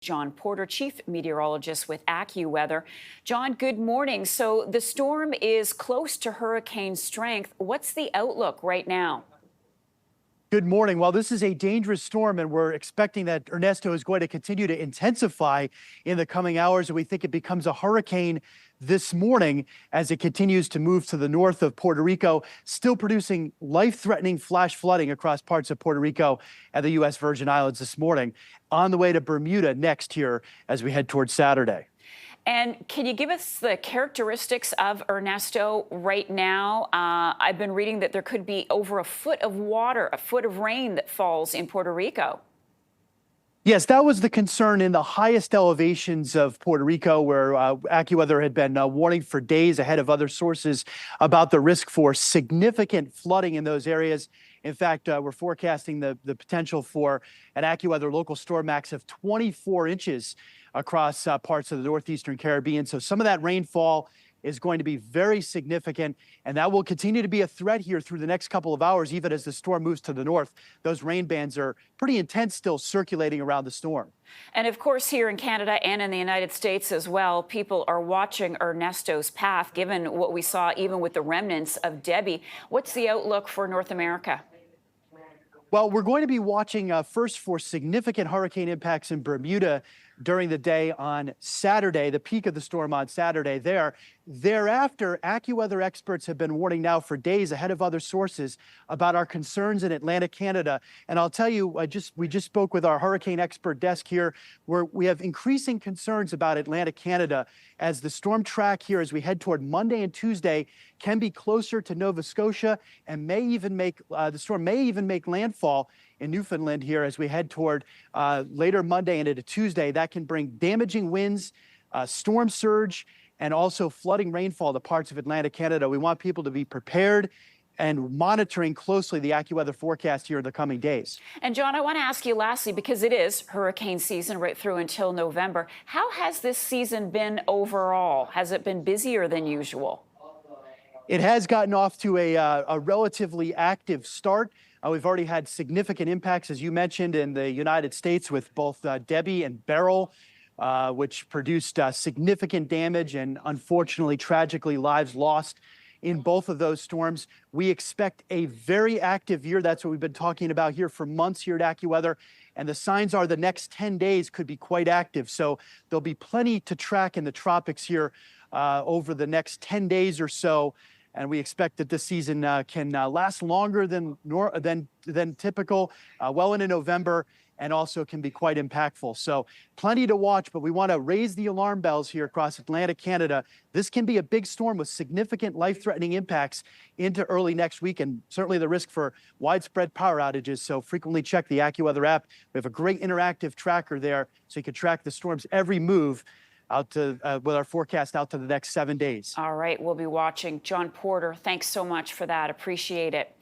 Jon Porter, chief meteorologist with AccuWeather. Jon, good morning. So the storm is close to hurricane strength. What's the outlook right now? Good morning. Well, this is a dangerous storm, and we're expecting that Ernesto is going to continue to intensify in the coming hours. And we think it becomes a hurricane this morning as it continues to move to the north of Puerto Rico, still producing life-threatening flash flooding across parts of Puerto Rico and the U.S. Virgin Islands this morning, on the way to Bermuda next here as we head towards Saturday. And can you give us the characteristics of Ernesto right now? I've been reading that there could be over a foot of water, a foot of rain that falls in Puerto Rico. Yes, that was the concern in the highest elevations of Puerto Rico, where AccuWeather had been warning for days ahead of other sources about the risk for significant flooding in those areas. In fact, we're forecasting the potential for an AccuWeather local storm max of 24 inches across parts of the northeastern Caribbean. So some of that rainfall is going to be very significant, and that will continue to be a threat here through the next couple of hours, even as the storm moves to the north. Those rain bands are pretty intense still circulating around the storm. And of course, here in Canada and in the United States as well, people are watching Ernesto's path, given what we saw even with the remnants of Debbie. What's the outlook for North America? Well, we're going to be watching first for significant hurricane impacts in Bermuda during the day on Saturday, the peak of the storm on Saturday there. Thereafter, AccuWeather experts have been warning now for days ahead of other sources about our concerns in Atlantic Canada. And I'll tell you, we just spoke with our hurricane expert desk here, where we have increasing concerns about Atlantic Canada as the storm track here as we head toward Monday and Tuesday can be closer to Nova Scotia and may even make, the storm may even make landfall in Newfoundland here as we head toward later Monday and into Tuesday. That can bring damaging winds, storm surge, and also flooding rainfall to parts of Atlantic Canada. We want people to be prepared and monitoring closely the AccuWeather forecast here in the coming days. And Jon, I want to ask you lastly, because it is hurricane season right through until November, how has this season been overall? Has it been busier than usual? It has gotten off to a relatively active start. We've already had significant impacts, as you mentioned, in the United States with both Debbie and Beryl, which produced significant damage and unfortunately, tragically, lives lost in both of those storms. We expect a very active year. That's what we've been talking about here for months here at AccuWeather. And the signs are the next 10 days could be quite active. So there'll be plenty to track in the tropics here over the next 10 days or so. And we expect that this season can last longer than typical, well into November, and also can be quite impactful. So plenty to watch, but we want to raise the alarm bells here across Atlantic Canada. This can be a big storm with significant life-threatening impacts into early next week, and certainly the risk for widespread power outages. So frequently check the AccuWeather app. We have a great interactive tracker there, so you can track the storm's every move out to with our forecast out to the next 7 days. All right, we'll be watching. Jon Porter, thanks so much for that. Appreciate it.